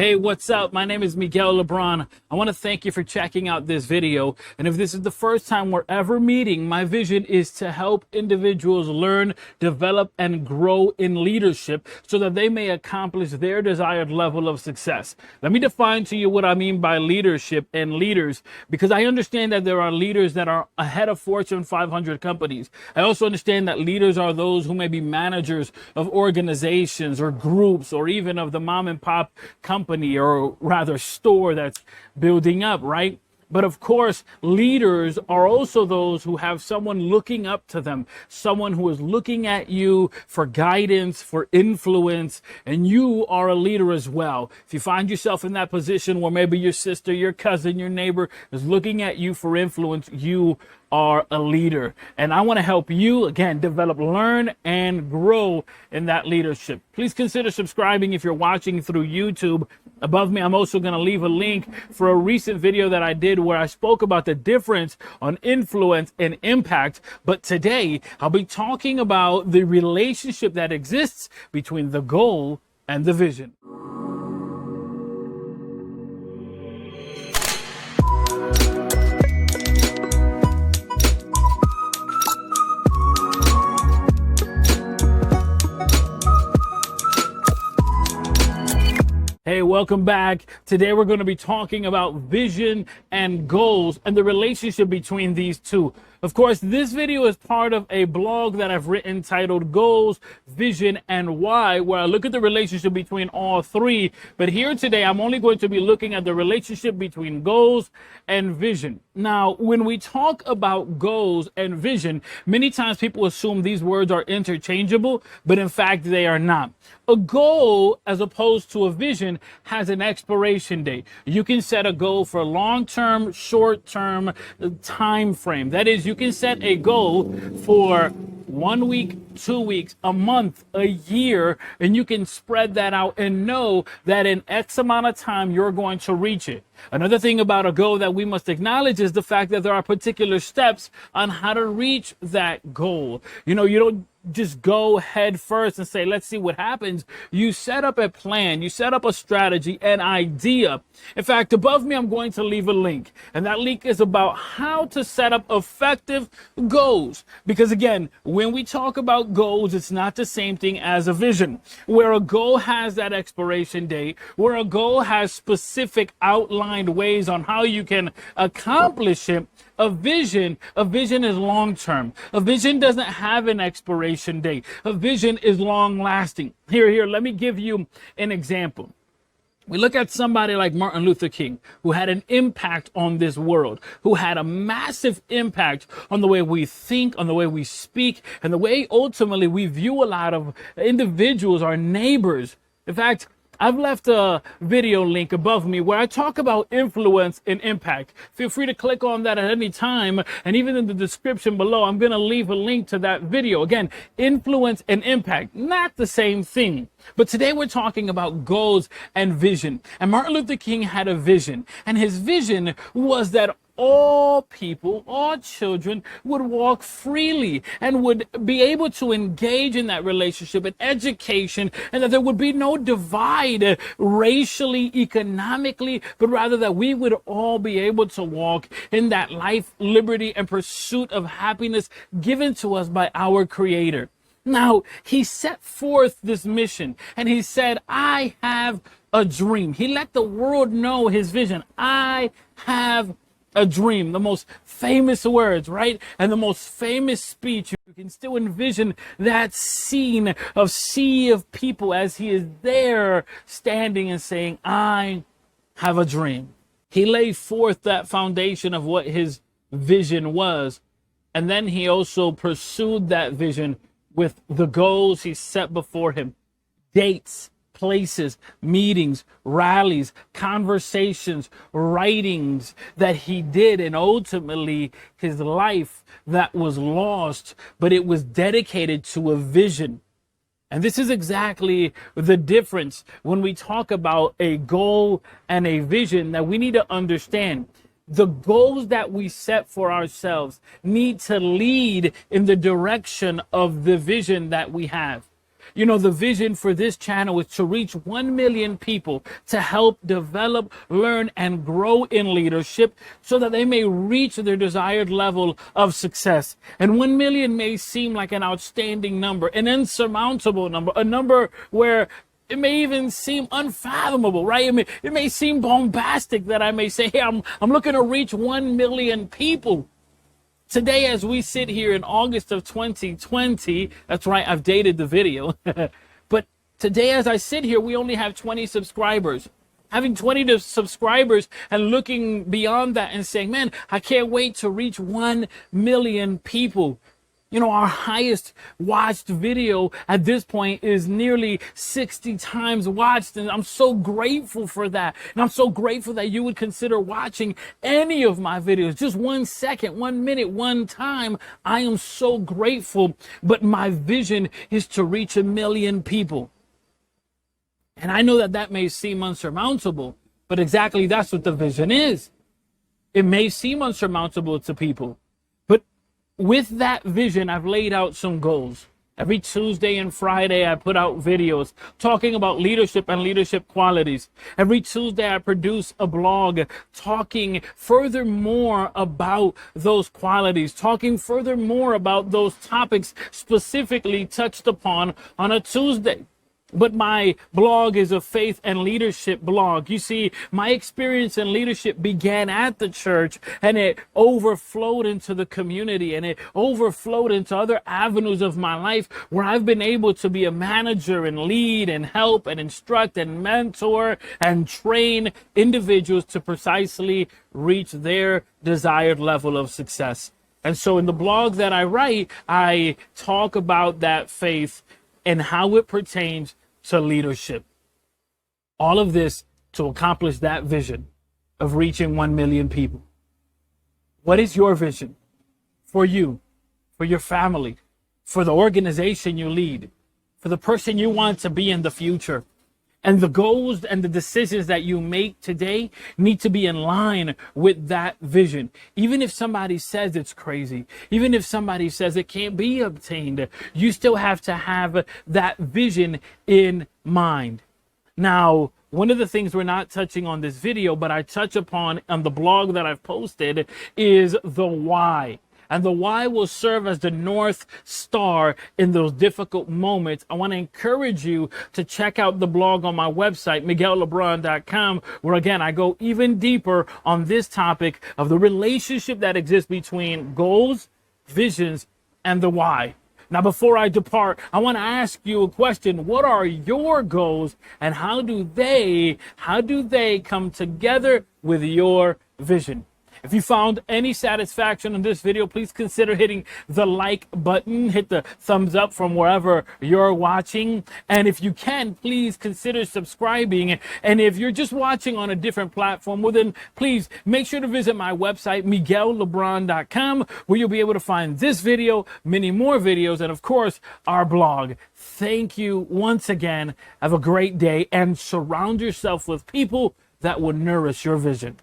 Hey, what's up? My name is Miguel Lebron. I want to thank you for checking out this video. And if this is the first time we're ever meeting, my vision is to help individuals learn, develop, and grow in leadership so that they may accomplish their desired level of success. Let me define to you what I mean by leadership and leaders, because I understand that there are leaders that are ahead of Fortune 500 companies. I also understand that leaders are those who may be managers of organizations or groups or even of the mom and pop company, or rather store that's building up, right? But of course, leaders are also those who have someone looking up to them, someone who is looking at you for guidance, for influence, and you are a leader as well. If you find yourself in that position where maybe your sister, your cousin, your neighbor is looking at you for influence, you are a leader. And I want to help you, again, develop, learn, and grow in that leadership. Please consider subscribing if you're watching through YouTube. Above me, I'm also going to leave a link for a recent video that I did where I spoke about the difference on influence and impact. But today, I'll be talking about the relationship that exists between the goal and the vision. Hey, welcome back. Today we're going to be talking about vision and goals and the relationship between these two. Of course, this video is part of a blog that I've written titled Goals, Vision, and Why, where I look at the relationship between all three. But here today, I'm only going to be looking at the relationship between goals and vision. Now, when we talk about goals and vision, many times people assume these words are interchangeable, but in fact, they are not. A goal, as opposed to a vision, has an expiration date. You can set a goal for long-term, short-term time frame. That is, you can set a goal for 1 week, 2 weeks, a month, a year, and you can spread that out and know that in X amount of time, you're going to reach it. Another thing about a goal that we must acknowledge is the fact that there are particular steps on how to reach that goal. You don't just go head first and say, let's see what happens. You set up a plan, you set up a strategy, an idea. In fact, above me, I'm going to leave a link, and that link is about how to set up effective goals. Because again, when we talk about goals, it's not the same thing as a vision, where a goal has that expiration date, where a goal has specific outlined ways on how you can accomplish it. A vision is long-term. A vision doesn't have an expiration date. A vision is long-lasting. Here, let me give you an example. We look at somebody like Martin Luther King, who had an impact on this world, who had a massive impact on the way we think, on the way we speak, and the way ultimately we view a lot of individuals, our neighbors. In fact, I've left a video link above me where I talk about influence and impact. Feel free to click on that at any time. And even in the description below, I'm going to leave a link to that video. Again, influence and impact, not the same thing. But today we're talking about goals and vision. And Martin Luther King had a vision. And his vision was that all people, all children would walk freely and would be able to engage in that relationship and education, and that there would be no divide racially, economically, but rather that we would all be able to walk in that life, liberty, and pursuit of happiness given to us by our Creator. Now, he set forth this mission and he said, I have a dream. He let the world know his vision. I have a dream, the most famous words, right? And the most famous speech. You can still envision that scene of sea of people as he is there standing and saying, I have a dream. He laid forth that foundation of what his vision was. And then he also pursued that vision with the goals he set before him, dates, places, meetings, rallies, conversations, writings that he did, and ultimately his life that was lost, but it was dedicated to a vision. And this is exactly the difference when we talk about a goal and a vision that we need to understand. The goals that we set for ourselves need to lead in the direction of the vision that we have. You know, the vision for this channel is to reach 1 million people to help develop, learn, and grow in leadership so that they may reach their desired level of success. And 1 million may seem like an outstanding number, an insurmountable number, a number where it may even seem unfathomable, right? It may seem bombastic that I may say, hey, I'm looking to reach 1 million people. Today, as we sit here in August of 2020, that's right, I've dated the video. But today, as I sit here, we only have 20 subscribers. Having 20 subscribers and looking beyond that and saying, man, I can't wait to reach 1 million people. You know, our highest watched video at this point is nearly 60 times watched. And I'm so grateful for that. And I'm so grateful that you would consider watching any of my videos. Just 1 second, 1 minute, one time. I am so grateful. But my vision is to reach 1 million people. And I know that that may seem unsurmountable, but exactly that's what the vision is. It may seem unsurmountable to people. With that vision, I've laid out some goals. Every Tuesday and Friday, I put out videos talking about leadership and leadership qualities. Every Tuesday, I produce a blog talking furthermore about those qualities, talking furthermore about those topics specifically touched upon on a Tuesday. But my blog is a faith and leadership blog. You see, my experience in leadership began at the church, and it overflowed into the community, and it overflowed into other avenues of my life where I've been able to be a manager and lead and help and instruct and mentor and train individuals to precisely reach their desired level of success. And so in the blog that I write, I talk about that faith and how it pertains to leadership. All of this to accomplish that vision of reaching 1 million people. What is your vision for you, for your family, for the organization you lead, for the person you want to be in the future? And the goals and the decisions that you make today need to be in line with that vision. Even if somebody says it's crazy, even if somebody says it can't be obtained, you still have to have that vision in mind. Now, one of the things we're not touching on this video, but I touch upon on the blog that I've posted, is the why. And the why will serve as the North Star in those difficult moments. I want to encourage you to check out the blog on my website, miguellebron.com, where again, I go even deeper on this topic of the relationship that exists between goals, visions, and the why. Now, before I depart, I want to ask you a question. What are your goals, and how do they come together with your vision? If you found any satisfaction in this video, please consider hitting the like button, hit the thumbs up from wherever you're watching. And if you can, please consider subscribing. And if you're just watching on a different platform, well then please make sure to visit my website, miguellebron.com, where you'll be able to find this video, many more videos, and of course, our blog. Thank you once again. Have a great day and surround yourself with people that will nourish your vision.